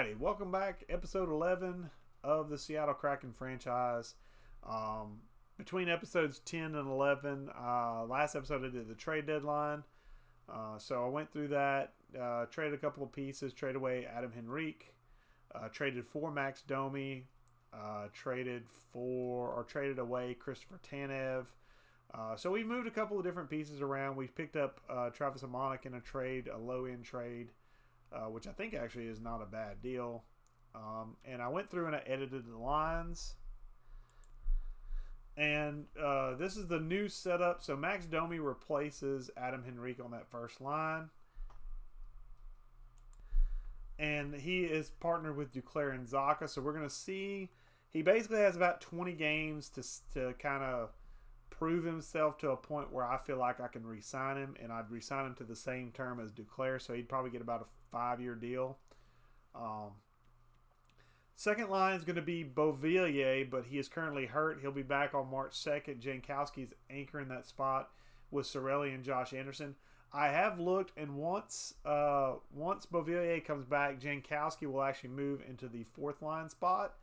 Alrighty, welcome back. Episode 11 of the Seattle Kraken franchise. Between episodes 10 and 11, last episode I did the trade deadline. So I went through that, traded a couple of pieces, traded away Adam Henrique, traded for Max Domi, traded away Christopher Tanev. So we moved a couple of different pieces around. We picked up Travis Hamonic in a trade, a low-end trade. Which I think actually is not a bad deal. And I went through and I edited the lines. And this is the new setup. So Max Domi replaces Adam Henrique on that first line. And he is partnered with Duclair and Zaka. So we're going to see. He basically has about 20 games to kind of prove himself to a point where I feel like I can re-sign him, and I'd re-sign him to the same term as Duclair, so he'd probably get about a 5-year deal. Second line is going to be Beauvillier, but he is currently hurt. He'll be back on March 2nd. Jankowski's anchoring that spot with Sorelli and Josh Anderson. I have looked, and once Beauvillier comes back, Jankowski will actually move into the fourth line spot,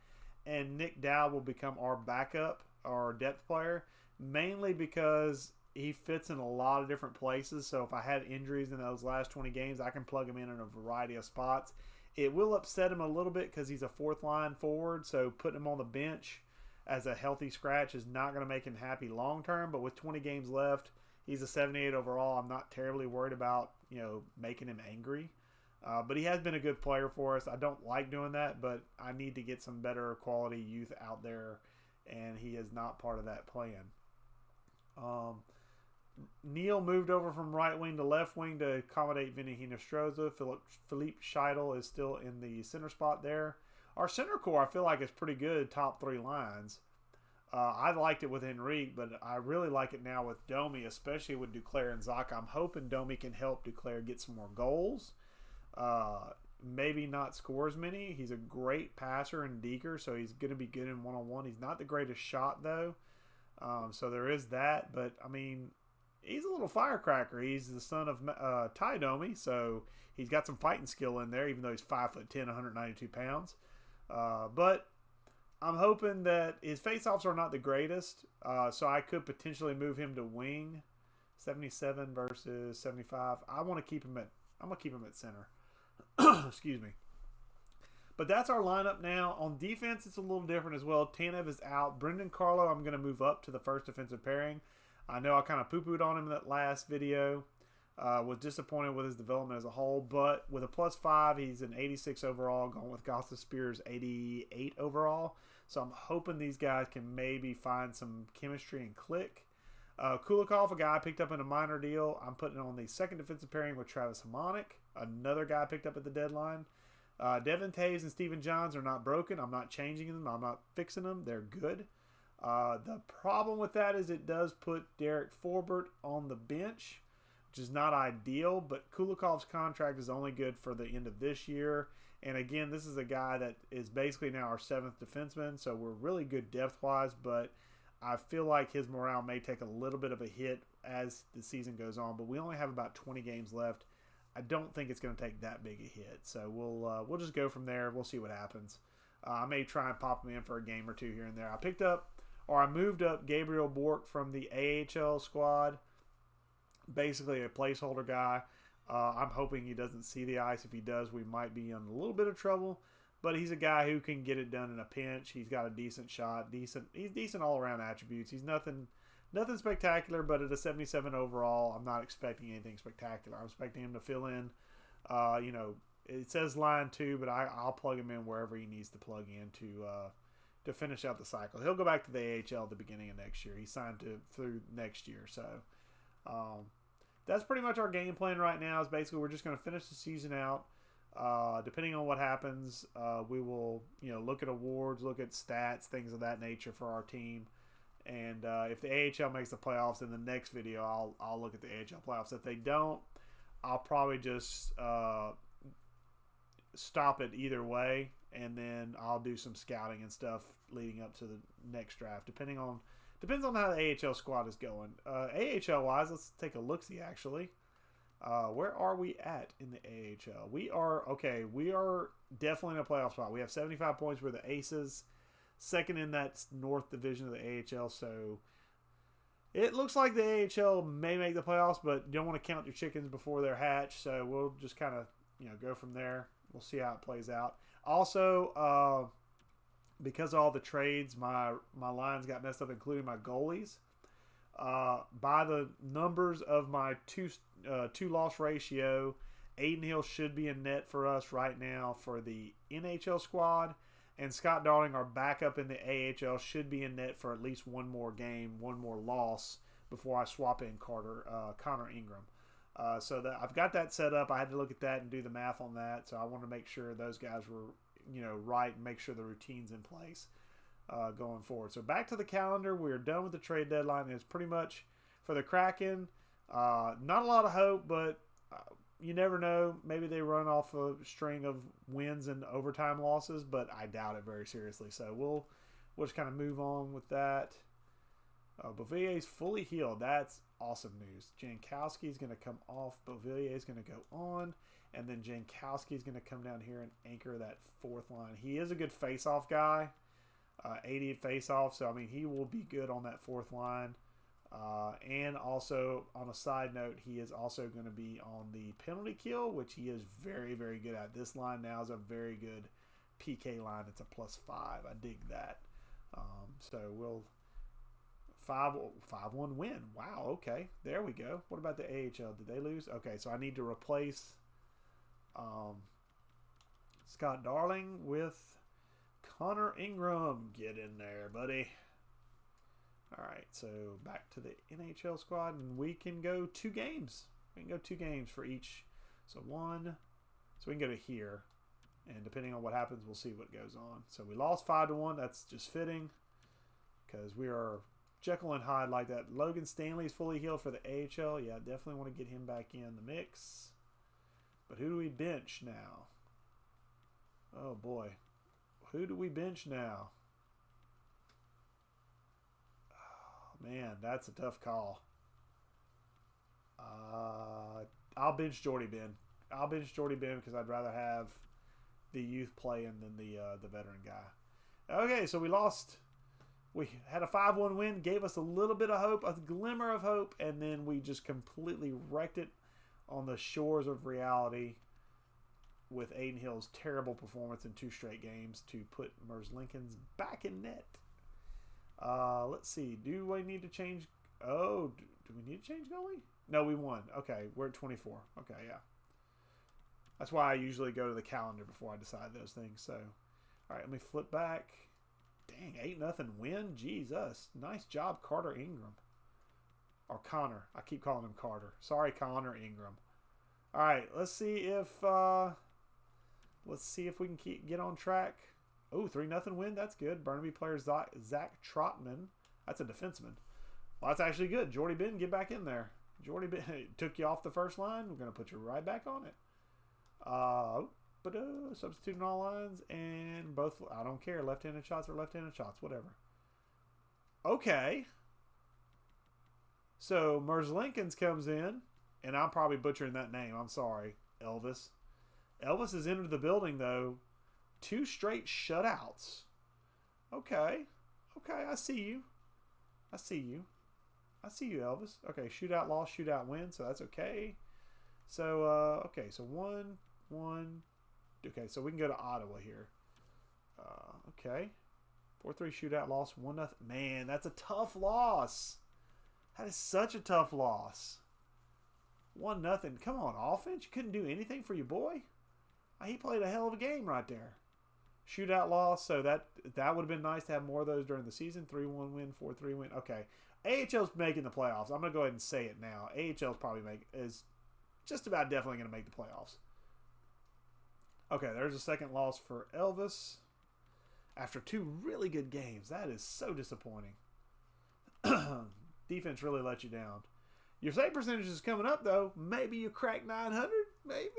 and Nick Dowd will become our backup, our depth player. Mainly because he fits in a lot of different places. So if I had injuries in those last 20 games, I can plug him in a variety of spots. It will upset him a little bit because he's a fourth line forward. So putting him on the bench as a healthy scratch is not going to make him happy long term. But with 20 games left, he's a 78 overall. I'm not terribly worried about making him angry. But he has been a good player for us. I don't like doing that, but I need to get some better quality youth out there, and he is not part of that plan. Neil moved over from right wing to left wing to accommodate Vinny Hinostroza. Philippe Scheidel is still in the center spot there. Our center core, I feel like, is pretty good, top three lines. I liked it with Henrique, but I really like it now with Domi, especially with Duclair and Zaka. I'm hoping Domi can help Duclair get some more goals. Maybe not score as many. He's a great passer and deeker, so he's going to be good in one-on-one. He's not the greatest shot, though. So there is that, but I mean, he's a little firecracker. He's the son of Ty Domi, so he's got some fighting skill in there, even though he's 5'10", 192 pounds. But I'm hoping that his faceoffs are not the greatest, so I could potentially move him to wing, 77 versus 75. I'm gonna keep him at center. Excuse me. But that's our lineup now. On defense, it's a little different as well. Tanev is out. Brendan Carlo, I'm going to move up to the first defensive pairing. I know I kind of poo-pooed on him in that last video. Was disappointed with his development as a whole. But with a +5, he's an 86 overall. Going with Gossa Spears, 88 overall. So I'm hoping these guys can maybe find some chemistry and click. Kulikov, a guy I picked up in a minor deal. I'm putting on the second defensive pairing with Travis Hamonic. Another guy I picked up at the deadline. Devin Taves and Steven Johns are not broken. I'm not changing them. I'm not fixing them. They're good. The problem with that is it does put Derek Forbert on the bench, which is not ideal, but Kulikov's contract is only good for the end of this year. And again, this is a guy that is basically now our 7th defenseman, so we're really good depth-wise, but I feel like his morale may take a little bit of a hit as the season goes on, but we only have about 20 games left. I don't think it's going to take that big a hit, so we'll just go from there. We'll see what happens. I may try and pop him in for a game or two here and there. I moved up Gabriel Bork from the AHL squad, basically a placeholder guy. I'm hoping he doesn't see the ice. If he does, we might be in a little bit of trouble, but he's a guy who can get it done in a pinch. He's got a decent shot, he's decent all-around attributes. He's nothing spectacular, but at a 77 overall, I'm not expecting anything spectacular. I'm expecting him to fill in. It says line 2, but I'll plug him in wherever he needs to plug in to finish out the cycle. He'll go back to the AHL at the beginning of next year. He's signed through next year. So that's pretty much our game plan right now. Is basically we're just going to finish the season out. Depending on what happens, we will look at awards, look at stats, things of that nature for our team. And if the AHL makes the playoffs in the next video, I'll look at the AHL playoffs. If they don't, I'll probably just stop it either way, and then I'll do some scouting and stuff leading up to the next draft. Depends on how the AHL squad is going. AHL wise, let's take a look-see actually. Where are we at in the AHL? We are, okay, we are definitely in a playoff spot. We have 75 points. We're the Aces. Second in that North Division of the AHL. So it looks like the AHL may make the playoffs, but you don't want to count your chickens before they're hatched. So we'll just kind of, go from there. We'll see how it plays out. Also, because of all the trades, my lines got messed up, including my goalies. By the numbers of my two loss ratio, Aiden Hill should be in net for us right now for the NHL squad, and Scott Darling, our backup in the AHL, should be in net for at least one more game, one more loss before I swap in Connor Ingram. So that I've got that set up. I had to look at that and do the math on that. So I want to make sure those guys were right and make sure the routine's in place going forward. So back to the calendar. We're done with the trade deadline. It's pretty much for the Kraken. Not a lot of hope, but you never know. Maybe they run off a string of wins and overtime losses, but I doubt it very seriously. So we'll just kind of move on with that. Beauvillier's fully healed. That's awesome news. Jankowski's going to come off. Beauvillier's going to go on. And then Jankowski's going to come down here and anchor that fourth line. He is a good face-off guy. 80 face-off. So, I mean, he will be good on that fourth line. And also, on a side note, he is also going to be on the penalty kill, which he is very, very good at. This line now is a very good PK line. It's a +5. I dig that. So, we'll... 5-1 win. Wow, okay. There we go. What about the AHL? Did they lose? Okay, so I need to replace Scott Darling with Connor Ingram. Get in there, buddy. All right, so back to the NHL squad, and we can go 2 games. We can go 2 games for each. So we can go to here, and depending on what happens, we'll see what goes on. So we lost 5-1. That's just fitting because we are Jekyll and Hyde like that. Logan Stanley's fully healed for the AHL. Yeah, definitely want to get him back in the mix. But who do we bench now? Oh, boy. Who do we bench now? Oh, man, that's a tough call. I'll bench Jordy Ben. I'll bench Jordy Ben because I'd rather have the youth playing than the veteran guy. Okay, so we lost... We had a 5-1 win, gave us a little bit of hope, a glimmer of hope, and then we just completely wrecked it on the shores of reality with Aiden Hill's terrible performance in 2 straight games to put Mers Lincoln's back in net. Let's see. Do we need to change? Oh, do we need to change goalie? No, we won. Okay, we're at 24. Okay, yeah. That's why I usually go to the calendar before I decide those things. So, all right, let me flip back. Dang, 8-0 win? Jesus. Nice job, Carter Ingram. Or Connor. I keep calling him Carter. Sorry, Connor Ingram. All right, let's see if we can get on track. Oh, 3-0 win. That's good. Burnaby player Zach Trotman. That's a defenseman. Well, that's actually good. Jordy Ben, get back in there. Jordy Ben took you off the first line. We're going to put you right back on it. Substituting all lines and both. I don't care. Left-handed shots or left-handed shots. Whatever. Okay. So Mers Lincolns comes in, and I'm probably butchering that name. I'm sorry, Elvis. Elvis has entered the building though. 2 straight shutouts. Okay. Okay, I see you. I see you, Elvis. Okay, shootout loss, shootout win, so that's okay. So, okay, so 1-1. Okay, so we can go to Ottawa here. Okay. 4-3 shootout loss, 1-0. Man, that's a tough loss. That is such a tough loss. 1-0. Come on, offense. You couldn't do anything for your boy? He played a hell of a game right there. Shootout loss, so that would have been nice to have more of those during the season. 3-1 win, 4-3 win. Okay. AHL's making the playoffs. I'm going to go ahead and say it now. AHL's probably is just about definitely going to make the playoffs. Okay, there's a second loss for Elvis. After 2 really good games. That is so disappointing. Defense really let you down. Your save percentage is coming up, though. Maybe you crack 900? Maybe.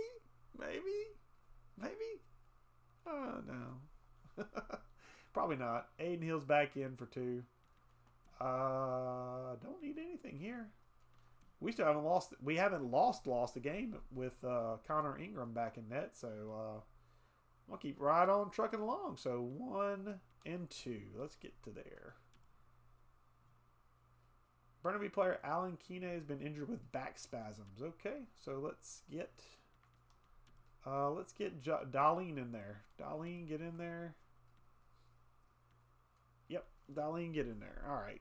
Oh, no. Probably not. Aiden Hill's back in for 2. Don't need anything here. We still haven't lost. We haven't lost a game with Connor Ingram back in net. So we'll keep right on trucking along. So 1 and 2. Let's get to there. Burnaby player Alan Kine has been injured with back spasms. Okay, so let's get Darlene in there. Darlene, get in there. Yep, Darlene, get in there. All right.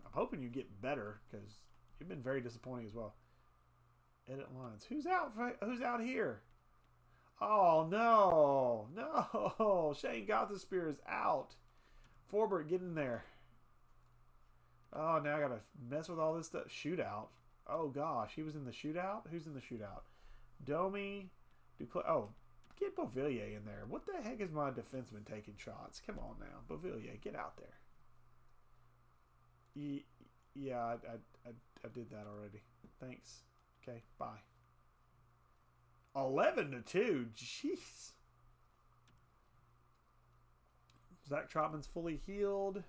I'm hoping you get better because you've been very disappointing as well. Edit lines. Who's out? Who's out here? Oh no! Shane Gothespear is out. Forbert, get in there. Oh, now I gotta mess with all this stuff. Shootout. Oh gosh, he was in the shootout. Who's in the shootout? Domi, Duclair. Oh, get Beauvillier in there. What the heck is my defenseman taking shots? Come on now, Beauvillier, get out there. Yeah, I did that already. Thanks. Okay, bye. 11-2. Jeez. Zach Trotman's fully healed.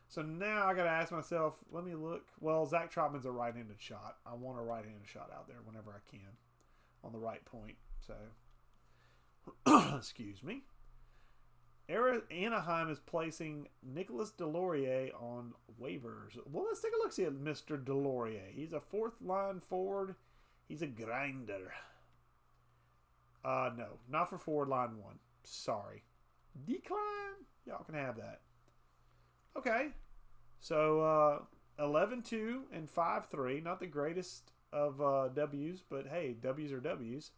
So now I got to ask myself, let me look. Well, Zach Trotman's a right-handed shot. I want a right-handed shot out there whenever I can on the right point. So, excuse me. Anaheim is placing Nicolas Delorier on waivers. Well, let's take a look see at Mr. Delorier. He's a fourth-line forward. He's a grinder. No, not for forward line 1. Sorry. Decline? Y'all can have that. Okay. So, 11-2 and 5-3. Not the greatest of W's, but hey, W's are W's.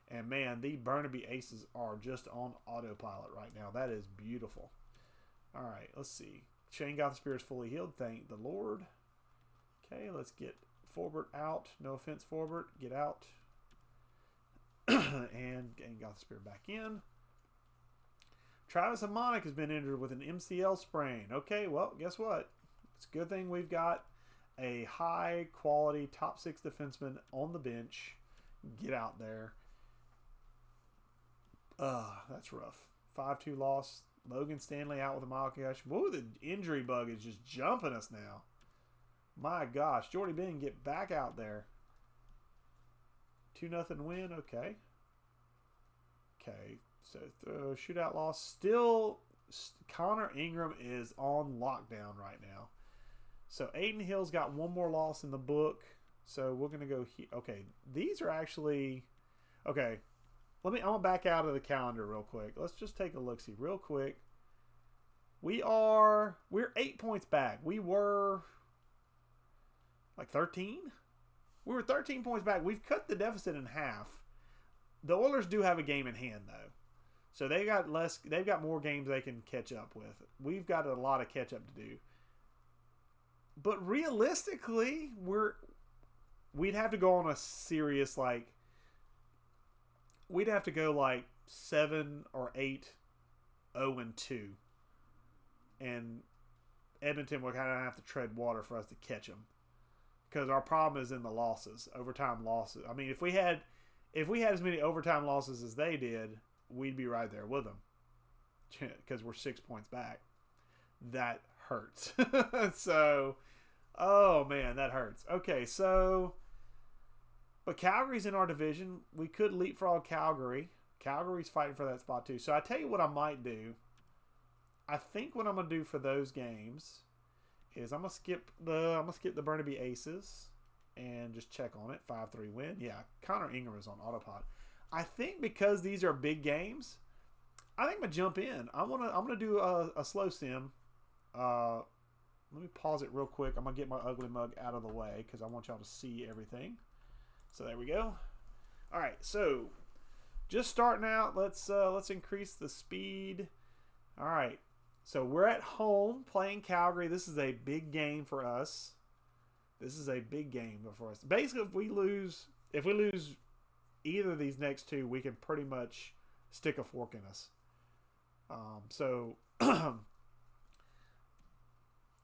And man, the Burnaby Aces are just on autopilot right now. That is beautiful. All right, let's see. Shane Gothespear is fully healed. Thank the Lord. Okay, let's get Forbert out. No offense, Forbert. Get out. and Gothespear back in. Travis Hamonic has been injured with an MCL sprain. Okay, well, guess what? It's a good thing we've got a high-quality top 6 defenseman on the bench. Get out there. That's rough. 5-2 loss. Logan Stanley out with a mild concussion. Whoa, the injury bug is just jumping us now. My gosh. Jordy Ben, get back out there. 2-0 win. Okay. Okay. So, shootout loss. Still, Connor Ingram is on lockdown right now. So, Aiden Hill's got one more loss in the book. So, we're going to go here. Okay. These are actually... Okay. I'm going to back out of the calendar real quick. Let's just take a look-see real quick. We're 8 points back. We were like 13? We were 13 points back. We've cut the deficit in half. The Oilers do have a game in hand, though. So they've got more games they can catch up with. We've got a lot of catch up to do. But realistically, we'd have to go on a serious, like, we'd have to go like 7 or 8, 0-2. And Edmonton would kind of have to tread water for us to catch them. Because our problem is in the losses, overtime losses. I mean, if we had as many overtime losses as they did, we'd be right there with them. Because we're 6 points back. That hurts. So, oh man, that hurts. Okay, so, but Calgary's in our division. We could leapfrog Calgary. Calgary's fighting for that spot too. So I tell you what I might do. I think what I'm gonna do for those games is I'm gonna skip the Burnaby Aces and just check on it. 5-3 win. Yeah, Connor Ingram is on autopilot. I think because these are big games, I think I'm gonna jump in. I'm gonna do a slow sim. Let me pause it real quick. I'm gonna get my ugly mug out of the way because I want y'all to see everything. So there we go. All right, so just starting out. Let's increase the speed. All right, so we're at home playing Calgary. This is a big game for us. This is a big game for us. Basically, if we lose either of these next two, we can pretty much stick a fork in us. So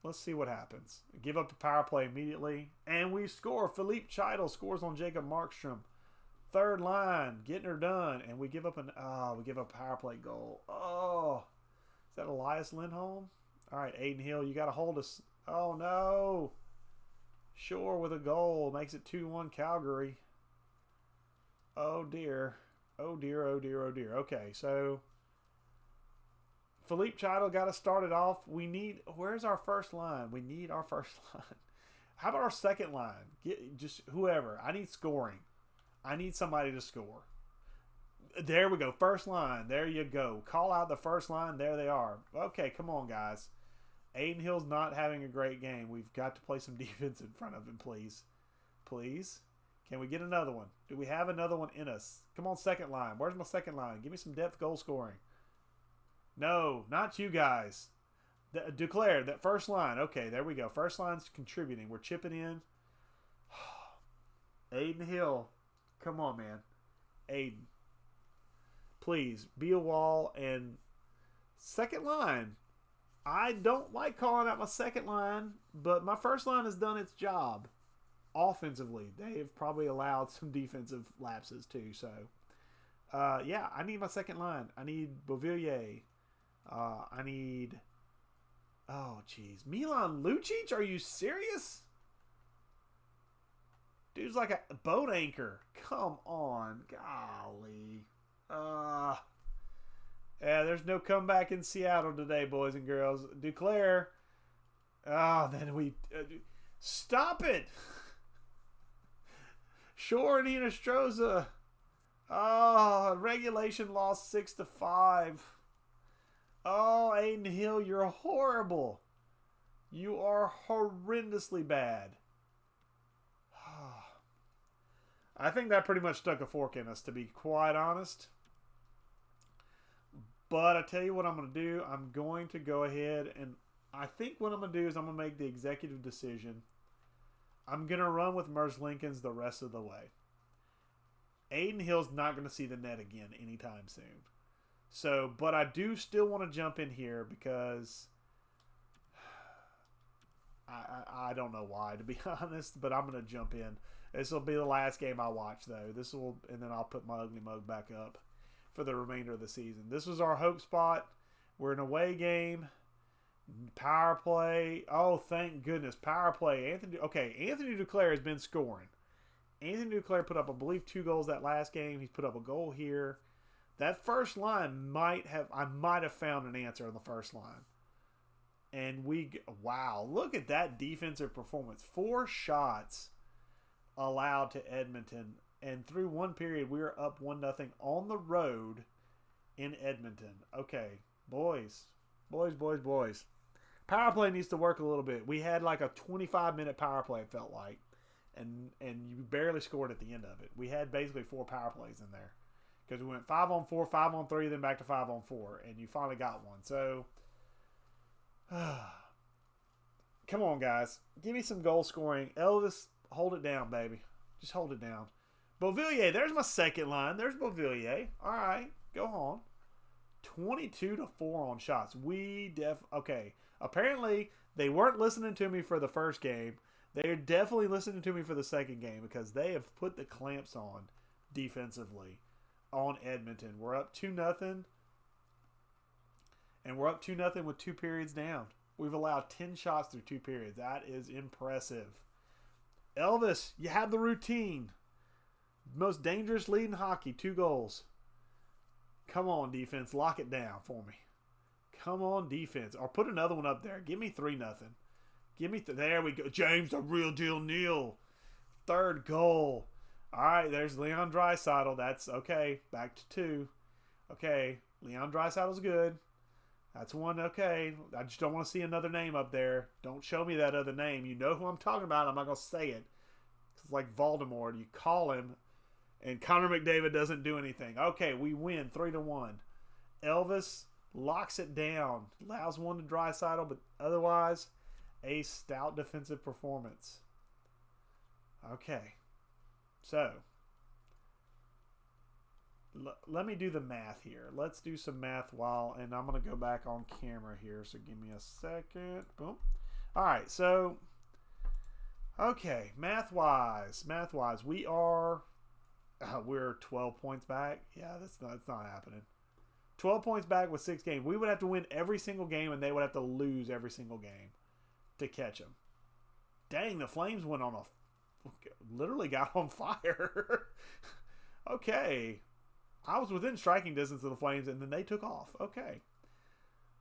let's see what happens. Give up the power play immediately, and we score. Philippe Scheidel scores on Jacob Markstrom. Third line, getting her done, and we give up a power play goal. Oh, is that Elias Lindholm? All right, Aiden Hill, you got to hold us. Oh no! Shore with a goal. Makes it 2-1 Calgary. Oh, dear. Oh, dear, oh, dear, oh, dear. Okay, so Philippe Chido got to start it off. We need... Where's our first line? We need our first line. How about our second line? Just whoever. I need scoring. I need somebody to score. There we go. First line. There you go. Call out the first line. There they are. Okay, come on, guys. Aiden Hill's not having a great game. We've got to play some defense in front of him, please. Please. Can we get another one? Do we have another one in us? Come on, second line. Where's my second line? Give me some depth goal scoring. No, not you guys. Declare that first line. Okay, there we go. First line's contributing. We're chipping in. Aiden Hill. Come on, man. Aiden. Please, be a wall. And second line. I don't like calling out my second line, but my first line has done its job. Offensively, they have probably allowed some defensive lapses too. So, yeah, I need my second line. I need Beauvillier. I need... Oh, jeez. Milan Lucic? Are you serious? Dude's like a boat anchor. Come on. Golly. Yeah, there's no comeback in Seattle today, boys and girls. Declare. Then we... stop it! Shore and Hinostroza. Regulation lost 6-5. Oh, Aiden Hill, you're horrible. You are horrendously bad. I think that pretty much stuck a fork in us, to be quite honest. But I tell you what I'm going to do. I'm going to go ahead and I think what I'm going to do is I'm going to make the executive decision. I'm going to run with Merz Lincolns the rest of the way. Aiden Hill's not going to see the net again anytime soon. So, but I do still want to jump in here because I don't know why, to be honest, but I'm going to jump in. This will be the last game I watch, though. And then I'll put my ugly mug back up for the remainder of the season. This was our hope spot. We're an away game. Power play. Oh, thank goodness. Power play. Anthony Duclair has been scoring. Anthony Duclair put up, I believe, 2 goals that last game. He's put up a goal here. That first line I might have found an answer on the first line. And wow, look at that defensive performance. 4 shots allowed to Edmonton. And through one period, we were up 1-0 on the road in Edmonton. Okay, boys. Power play needs to work a little bit. We had like a 25-minute power play, it felt like. And you barely scored at the end of it. We had basically 4 power plays in there. Because we went 5-on-4, 5-on-3, then back to 5-on-4. And you finally got one. So, come on, guys. Give me some goal scoring. Elvis, hold it down, baby. Just hold it down. Beauvillier, there's my second line. There's Beauvillier. All right, go on. 22-4 on shots. Okay. Apparently, they weren't listening to me for the first game. They're definitely listening to me for the second game because they have put the clamps on defensively on Edmonton. We're up 2-0. And we're up 2-0 with 2 periods down. We've allowed 10 shots through 2 periods. That is impressive. Elvis, you have the routine. Most dangerous lead in hockey, 2 goals. Come on, defense. Lock it down for me. Come on, defense. Or put another one up there. Give me 3-0. Give me... There we go. James, the real deal, Neal. 3rd goal. All right, there's Leon Draisaitl. That's okay. Back to 2. Okay, Leon Draisaitl's good. That's 1. Okay, I just don't want to see another name up there. Don't show me that other name. You know who I'm talking about. I'm not going to say it. It's like Voldemort. You call him, and Connor McDavid doesn't do anything. Okay, we win 3-1. Elvis locks it down. Allows 1 to Draisaitl, but otherwise, a stout defensive performance. Okay. So, let me do the math here. Let's do some math and I'm going to go back on camera here. So, give me a second. Boom. All right. So, okay. Math-wise, we're 12 points back. Yeah, that's not happening. 12 points back with 6 games. We would have to win every single game, and they would have to lose every single game to catch them. Dang, the Flames went on literally got on fire. Okay. I was within striking distance of the Flames, and then they took off. Okay.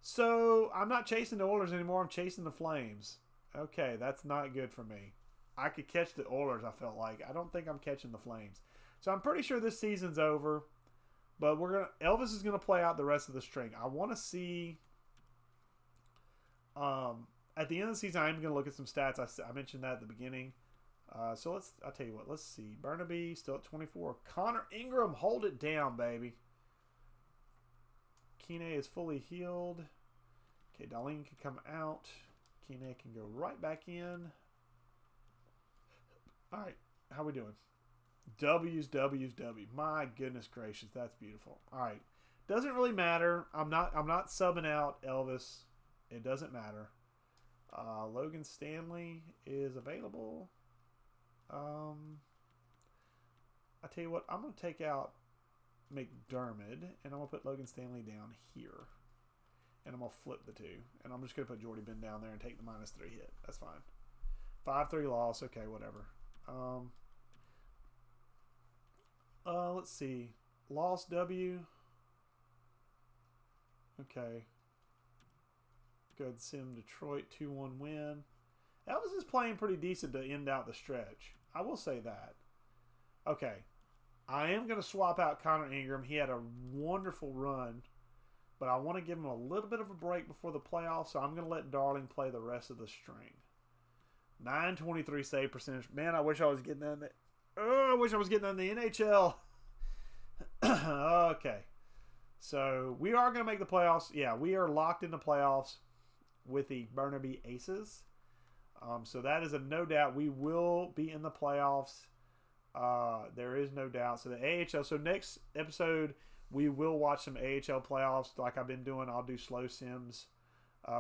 So, I'm not chasing the Oilers anymore. I'm chasing the Flames. Okay, that's not good for me. I could catch the Oilers, I felt like. I don't think I'm catching the Flames. So, I'm pretty sure this season's over. But Elvis is going to play out the rest of the string. I want to see... at the end of the season, I'm going to look at some stats. I mentioned that at the beginning. So I'll tell you what, let's see. Burnaby still at 24. Connor Ingram, hold it down, baby. Kine is fully healed. Okay, Darlene can come out. Kine can go right back in. All right, how we doing? W's. My goodness gracious, that's beautiful. All right, doesn't really matter. I'm not subbing out Elvis. It doesn't matter. Logan Stanley is available. I tell you what, I'm going to take out McDermott, and I'm going to put Logan Stanley down here. And I'm going to flip the two. And I'm just going to put Jordy Ben down there and take the -3 hit. That's fine. 5-3 loss. Okay, whatever. Let's see. Loss W. Okay. Good sim Detroit 2-1 win. Elvis is playing pretty decent to end out the stretch. I will say that. Okay. I am going to swap out Connor Ingram. He had a wonderful run, but I want to give him a little bit of a break before the playoffs, so I'm going to let Darling play the rest of the string. 923 save percentage. Man, I wish I was getting that in the... Oh, I wish I was getting that in the NHL. Okay. So, we are going to make the playoffs. Yeah, we are locked in the playoffs with the Burnaby Aces. So that is a no doubt. We will be in the playoffs. There is no doubt. So the AHL. So next episode, we will watch some AHL playoffs like I've been doing. I'll do slow sims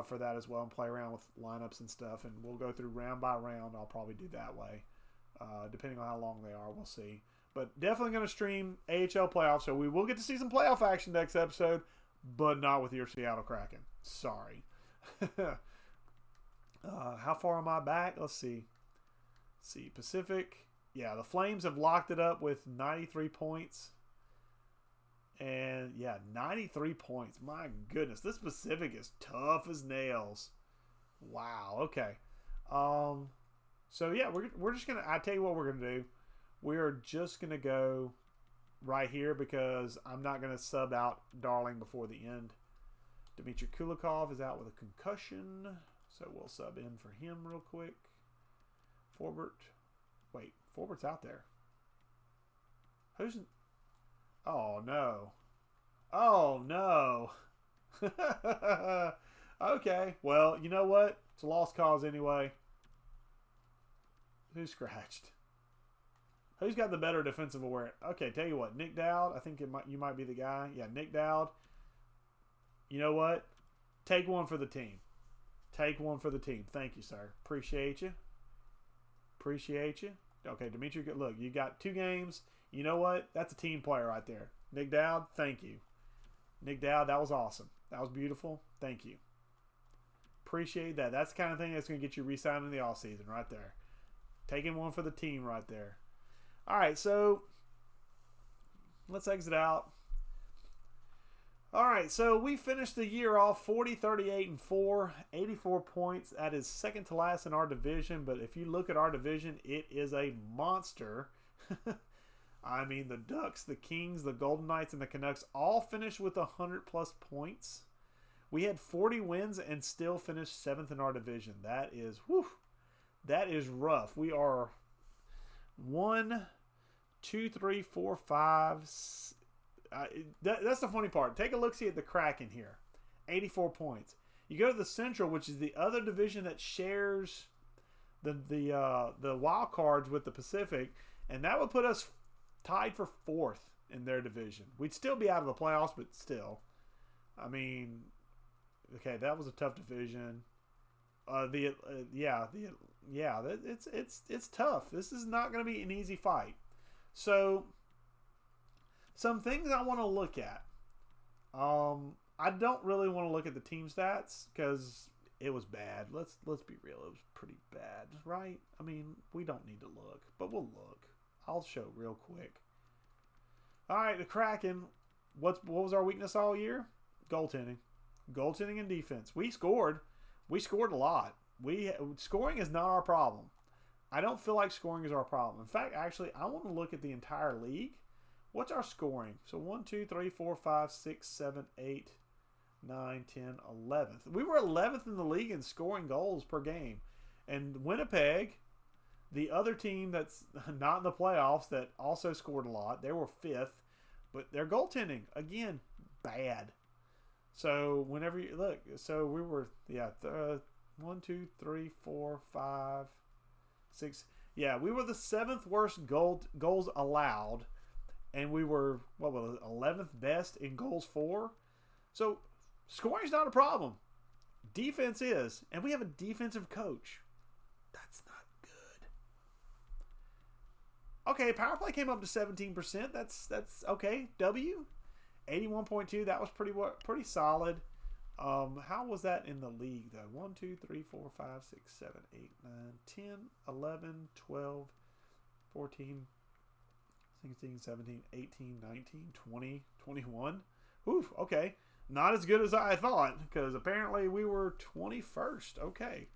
for that as well and play around with lineups and stuff. And we'll go through round by round. I'll probably do that way. Depending on how long they are. We'll see. But definitely going to stream AHL playoffs. So we will get to see some playoff action next episode. But not with your Seattle Kraken. Sorry. How far am I back? Let's see. Pacific. Yeah, the Flames have locked it up with 93 points. And yeah, 93 points. My goodness, this Pacific is tough as nails. Wow. Okay. So yeah, we're just gonna. I tell you what we're gonna do. We are just gonna go right here because I'm not gonna sub out Darling before the end. Dmitry Kulikov is out with a concussion. So we'll sub in for him real quick. Forbert. Wait, Forbert's out there. Who's... Oh, no. Oh, no. Okay. Well, you know what? It's a lost cause anyway. Who's scratched? Who's got the better defensive awareness? Okay, tell you what. Nick Dowd. I think you might be the guy. Yeah, Nick Dowd. You know what? Take one for the team. Take one for the team. Thank you, sir. Appreciate you. Okay, Dimitri, look, you got 2 games. You know what? That's a team player right there. Nick Dowd, thank you. Nick Dowd, that was awesome. That was beautiful. Thank you. Appreciate that. That's the kind of thing that's going to get you re-signed in the offseason right there. Taking one for the team right there. All right, so let's exit out. All right, so we finished the year off 40, 38, and 4, 84 points. That is second to last in our division, but if you look at our division, it is a monster. I mean, the Ducks, the Kings, the Golden Knights, and the Canucks all finished with 100-plus points. We had 40 wins and still finished 7th in our division. That is, whew, that is rough. We are 1, 2, 3, 4, 5, that's the funny part. Take a look-see at the Kraken here. 84 points. You go to the Central, which is the other division that shares the wild cards with the Pacific, and that would put us tied for 4th in their division. We'd still be out of the playoffs, but still. I mean, okay, that was a tough division. It's tough. This is not going to be an easy fight. So, some things I want to look at. I don't really want to look at the team stats because It was bad. Let's be real. It was pretty bad, right? I mean, we don't need to look, but we'll look. I'll show real quick. All right, the Kraken. What was our weakness all year? Goaltending. Goaltending and defense. We scored. We scored a lot. Scoring is not our problem. I don't feel like scoring is our problem. In fact, actually, I want to look at the entire league. What's our scoring? So 1, 2, 3, 4, 5, 6, 7, 8, 9, 10, 11th. We were 11th in the league in scoring goals per game. And Winnipeg, the other team that's not in the playoffs that also scored a lot, they were 5th. But their goaltending, again, bad. So whenever you look, so we were, 1, 2, 3, 4, 5, 6. Yeah, we were the 7th worst goals allowed. And we were, 11th best in goals for. So scoring's not a problem. Defense is. And we have a defensive coach. That's not good. Okay, power play came up to 17%. That's okay. W. 81.2. That was pretty solid. How was that in the league, though? 1, 2, 3, 4, 5, 6, 7, 8, 9, 10, 11, 12, 14, 16, 17, 18, 19, 20, 21. Oof, okay. Not as good as I thought, because apparently we were 21st. Okay.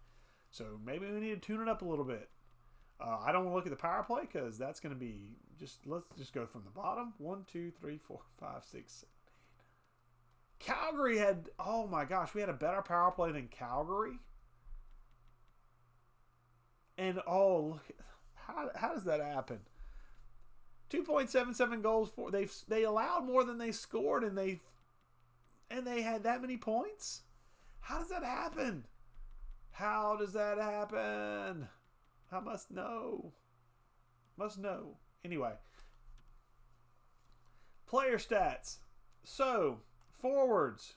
So maybe we need to tune it up a little bit. I don't want to look at the power play, because that's going to be let's just go from the bottom. 1, 2, 3, 4, 5, 6, 7, 8. Calgary had, oh my gosh, we had a better power play than Calgary. And look, how does that happen? 2.77 goals for they allowed more than they scored, and they had that many points. How does that happen? How does that happen? I must know. Anyway, player stats. So forwards.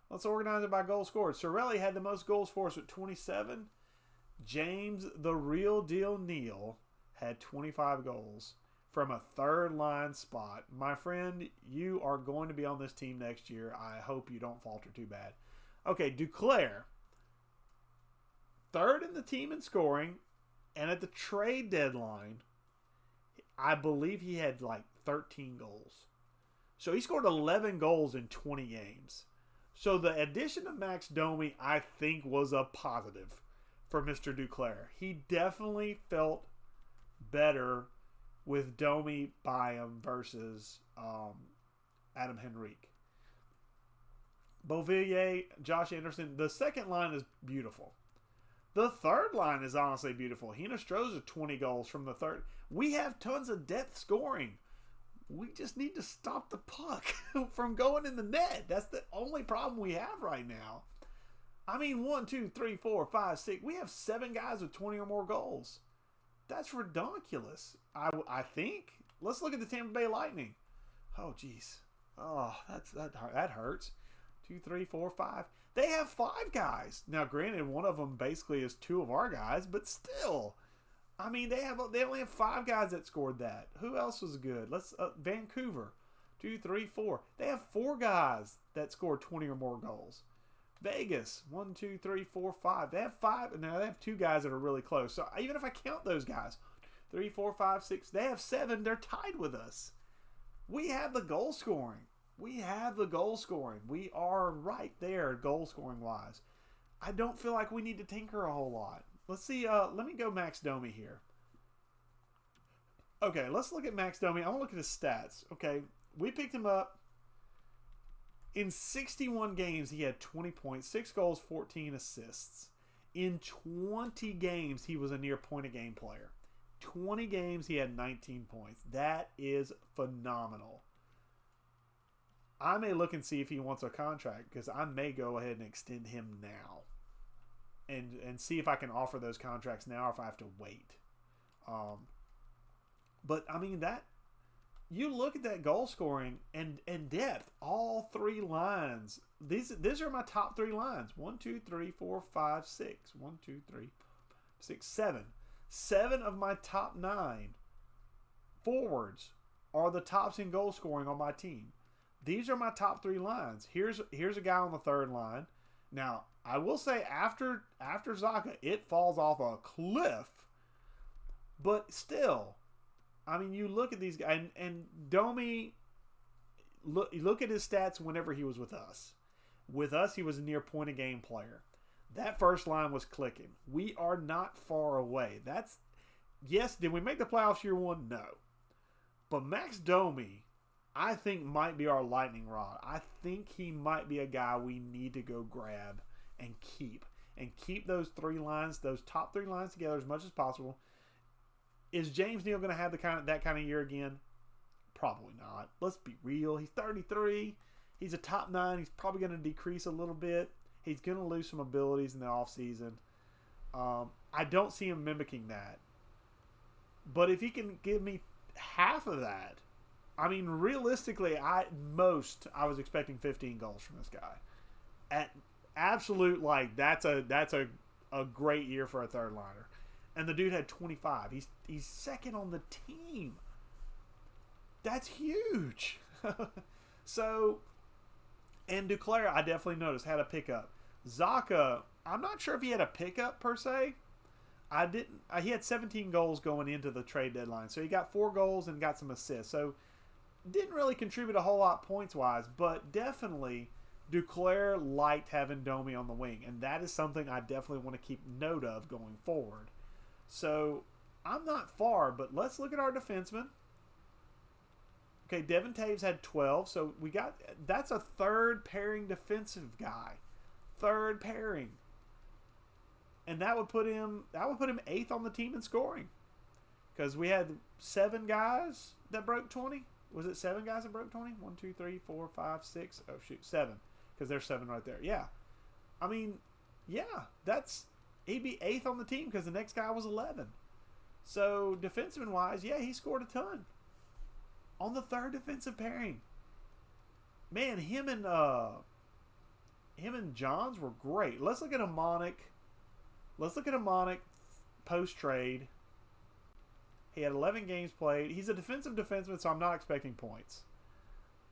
Let's organize it by goals scored. Sorelli had the most goals for us with 27. James the Real Deal Neal had 25 goals from a third line spot. My friend, you are going to be on this team next year. I hope you don't falter too bad. Okay, Duclair, third in the team in scoring, and at the trade deadline, I believe he had like 13 goals. So he scored 11 goals in 20 games. So the addition of Max Domi, I think, was a positive for Mr. Duclair. He definitely felt better with Domi by him versus Adam Henrique. Beauvillier, Josh Anderson. The second line is beautiful. The third line is honestly beautiful. Hinostroza 20 goals from the third. We have tons of depth scoring. We just need to stop the puck from going in the net. That's the only problem we have right now. I mean, 1, 2, 3, 4, 5, 6. We have 7 guys with 20 or more goals. That's ridiculous. I think. Let's look at the Tampa Bay Lightning. Oh, jeez. Oh, that hurts. 2, 3, 4, 5. They have 5 guys. Now, granted, one of them basically is 2 of our guys, but still. I mean, they only have 5 guys that scored that. Who else was good? Vancouver. 2, 3, 4. They have 4 guys that scored 20 or more goals. Vegas, 1, 2, 3, 4, 5. They have 5. Now they have 2 guys that are really close. So even if I count those guys, 3, 4, 5, 6, they have 7. They're tied with us. We have the goal scoring. We are right there goal scoring wise. I don't feel like we need to tinker a whole lot. Let's see. Let me go Max Domi here. Okay, let's look at Max Domi. I want to look at his stats. Okay, we picked him up. In 61 games, he had 20 points, 6 goals, 14 assists. In 20 games, he was a near point-a-game player. 20 games, he had 19 points. That is phenomenal. I may look and see if he wants a contract, because I may go ahead and extend him now. And see if I can offer those contracts now or if I have to wait. But, I mean, you look at that goal scoring and depth, all 3 lines. These are my top 3 lines. 1, 2, 3, 4, 5, 6. 1, 2, 3, 6, 7. 7 of my top 9 forwards are the tops in goal scoring on my team. These are my top 3 lines. Here's a guy on the third line. Now, I will say after Zaka, it falls off a cliff. But still, I mean, you look at these guys, and Domi, look at his stats whenever he was with us. With us, he was a near point a game player. That first line was clicking. We are not far away. Yes, did we make the playoffs year one? No. But Max Domi, I think, might be our lightning rod. I think he might be a guy we need to go grab and keep. And keep those top three lines together as much as possible. Is James Neal going to have that kind of year again? Probably not. Let's be real. He's 33. He's a top 9. He's probably going to decrease a little bit. He's going to lose some abilities in the offseason. I don't see him mimicking that. But if he can give me half of that, I mean, realistically, I was expecting 15 goals from this guy. At absolute, that's a great year for a third liner. And the dude had 25. He's second on the team. That's huge. So, and Duclair, I definitely noticed, had a pickup. Zaka, I'm not sure if he had a pickup per se. He had 17 goals going into the trade deadline. So he got 4 goals and got some assists. So didn't really contribute a whole lot points-wise, but definitely Duclair liked having Domi on the wing. And that is something I definitely want to keep note of going forward. So I'm not far, but let's look at our defensemen. Okay, Devin Taves had 12, so that's a third pairing defensive guy. Third pairing. And that would put him 8th on the team in scoring. Because we had 7 guys that broke 20. Was it 7 guys that broke 20? 1, 2, 3, 4, 5, 6. Oh, shoot, 7. Because there's 7 right there. Yeah. I mean, yeah, he'd be 8th on the team because the next guy was 11. So, defenseman-wise, yeah, he scored a ton. On the third defensive pairing. Man, him and Johns were great. Let's look at a Monic. Post-trade. He had 11 games played. He's a defensive defenseman, so I'm not expecting points.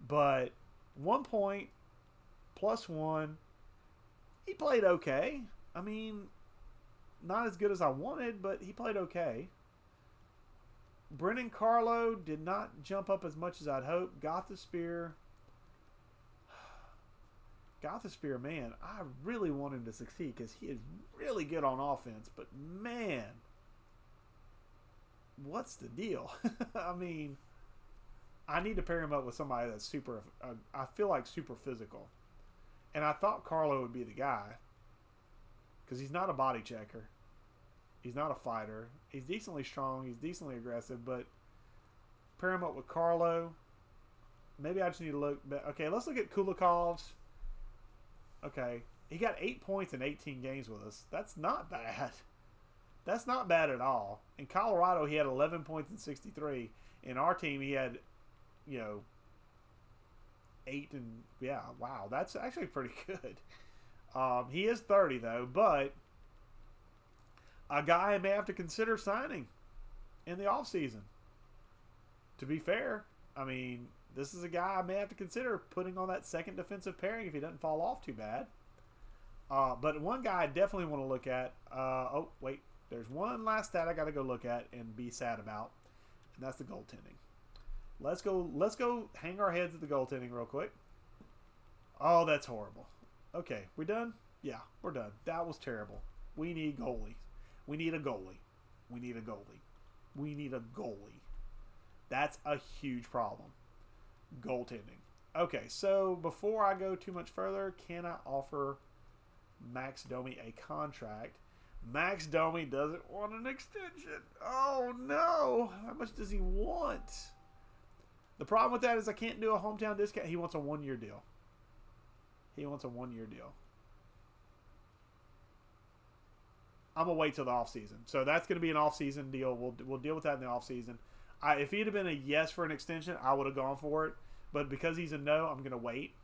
But 1 point, +1. He played okay. I mean, not as good as I wanted, but he played okay. Brennan Carlo did not jump up as much as I'd hoped. Gothisbeer, man, I really want him to succeed because he is really good on offense. But, man, what's the deal? I mean, I need to pair him up with somebody that's super, I feel like super physical. And I thought Carlo would be the guy because he's not a body checker. He's not a fighter. He's decently strong. He's decently aggressive. But pair him up with Carlo. Maybe I just need to look. Okay, let's look at Kulikov's. Okay. He got 8 points in 18 games with us. That's not bad. That's not bad at all. In Colorado, he had 11 points in 63. In our team, he had, 8 and, yeah, wow. That's actually pretty good. He is 30, though, but a guy I may have to consider signing in the offseason. To be fair, I mean, this is a guy I may have to consider putting on that second defensive pairing if he doesn't fall off too bad. But one guy I definitely want to look at. Oh, wait. There's one last stat I got to go look at and be sad about, and that's the goaltending. Let's go hang our heads at the goaltending real quick. Oh, that's horrible. Okay, we done? Yeah, we're done. That was terrible. We need goalies. We need a goalie. We need a goalie. We need a goalie. That's a huge problem. Goaltending. Okay, so before I go too much further, can I offer Max Domi a contract? Max Domi doesn't want an extension. Oh, no. How much does he want? The problem with that is I can't do a hometown discount. He wants a 1-year deal. He wants a 1-year deal. I'm going to wait till the offseason. So that's going to be an offseason deal. We'll deal with that in the offseason. If he'd have been a yes for an extension, I would have gone for it. But because he's a no, I'm going to wait.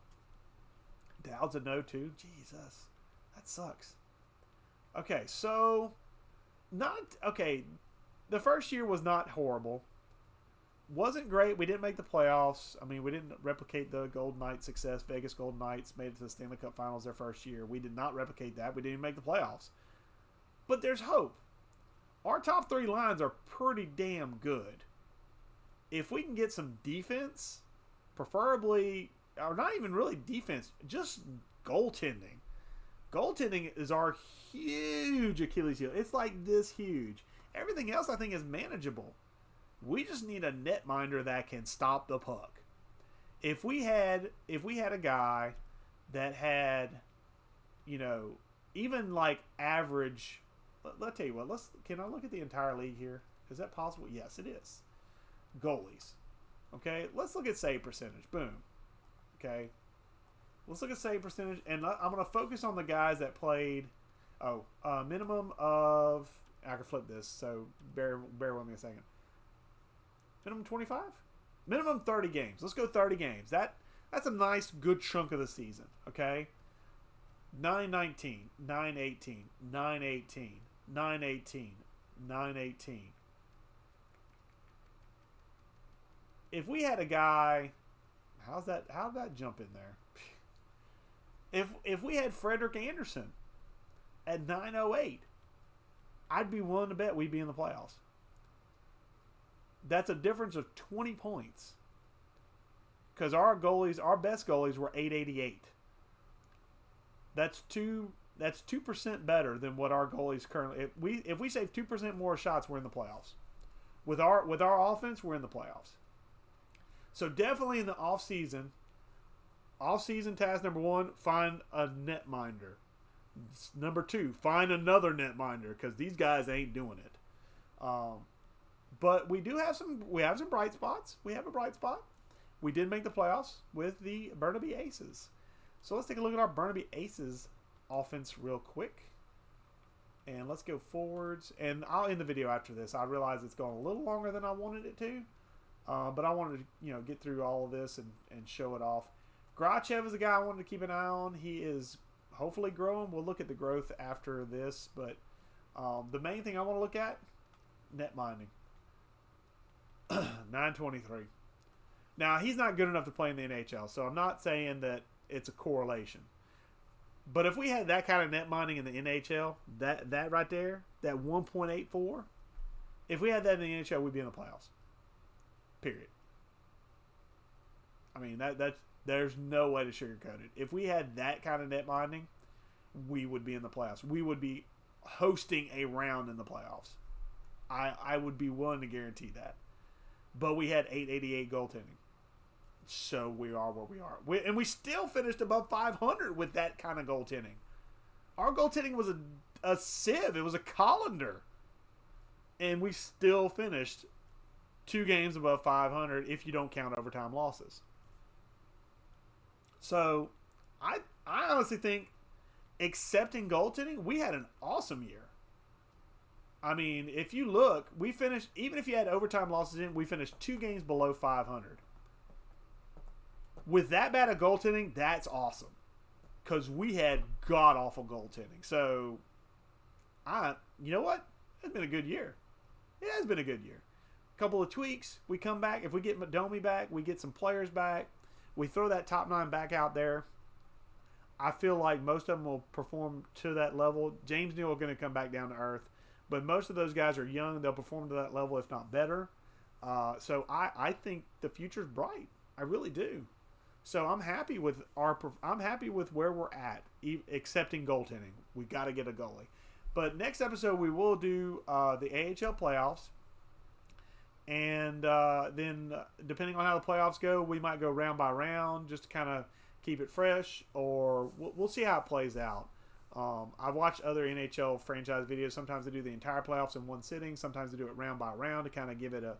Dowd's a no too. Jesus. That sucks. Okay, so the first year was not horrible. Wasn't great. We didn't make the playoffs. I mean, we didn't replicate the Golden Knights success. Vegas Golden Knights made it to the Stanley Cup Finals their first year. We did not replicate that. We didn't even make the playoffs. But there's hope. Our top three lines are pretty damn good. If we can get some defense, preferably, or not even really defense, just goaltending. Goaltending is our huge Achilles heel. It's like this huge. Everything else I think is manageable. We just need a netminder that can stop the puck. If we had a guy that had, you know, even like average, let's tell you what, can I look at the entire league here? Is that possible? Yes, it is. Goalies. Okay, let's look at save percentage. Boom. Okay. Let's look at save percentage, and I'm going to focus on the guys that played, minimum of, I can flip this, so bear with me a second. Minimum 25? Minimum 30 games. Let's go 30 games. That's a nice, good chunk of the season, okay? 919, 918, 918, 918, 918. If we had a guy, how'd that jump in there? If we had Frederick Anderson at 908, I'd be willing to bet we'd be in the playoffs. That's a difference of 20 points. Because our best goalies were 888. That's 2% better than what our goalies currently. If we save 2% more shots, we're in the playoffs. With our offense, we're in the playoffs. So definitely in the off-season task number 1, find a netminder. Number 2, find another netminder, because these guys ain't doing it. But we have some bright spots. We have a bright spot. We did make the playoffs with the Burnaby Aces. So let's take a look at our Burnaby Aces offense real quick. And let's go forwards. And I'll end the video after this. I realize it's going a little longer than I wanted it to. But I wanted to get through all of this and show it off. Grachev is a guy I wanted to keep an eye on. He is hopefully growing. We'll look at the growth after this. But the main thing I want to look at, net minding. 923. Now, he's not good enough to play in the NHL, so I'm not saying that it's a correlation. But if we had that kind of net minding in the NHL, that right there, that 1.84, if we had that in the NHL, we'd be in the playoffs. Period. I mean, there's no way to sugarcoat it. If we had that kind of net minding, we would be in the playoffs. We would be hosting a round in the playoffs. I would be willing to guarantee that. But we had 888 goaltending. So we are where we are. And we still finished above 500 with that kind of goaltending. Our goaltending was a sieve. It was a colander. And we still finished 2 games above 500 if you don't count overtime losses. So I honestly think, excepting goaltending, we had an awesome year. I mean, if you look, we finished, even if you had overtime losses in, we finished 2 games below 500. With that bad of goaltending, that's awesome. Because we had god-awful goaltending. So, you know what? It's been a good year. It has been a good year. A couple of tweaks. We come back. If we get Domi back, we get some players back. We throw that top 9 back out there. I feel like most of them will perform to that level. James Neal is going to come back down to earth. But most of those guys are young. They'll perform to that level, if not better. So I think the future's bright. I really do. So I'm happy with where we're at, excepting goaltending. We got to get a goalie. But next episode we will do the AHL playoffs, and then depending on how the playoffs go, we might go round by round just to kind of keep it fresh, or we'll see how it plays out. I've watched other NHL franchise videos. Sometimes they do the entire playoffs in one sitting. Sometimes they do it round by round to kind of give it a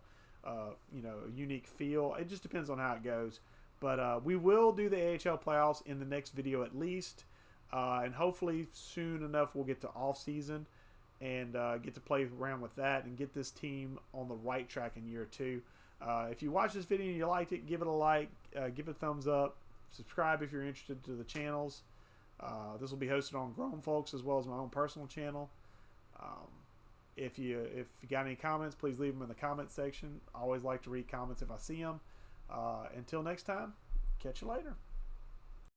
unique feel. It just depends on how it goes. But we will do the AHL playoffs in the next video at least. And hopefully soon enough we'll get to off season and get to play around with that and get this team on the right track in year 2. If you watch this video and you liked it, give it a like, give it a thumbs up, subscribe if you're interested to the channels. This will be hosted on Grown Folks as well as my own personal channel. If you got any comments, please leave them in the comment section. I always like to read comments if I see them. Until next time, catch you later.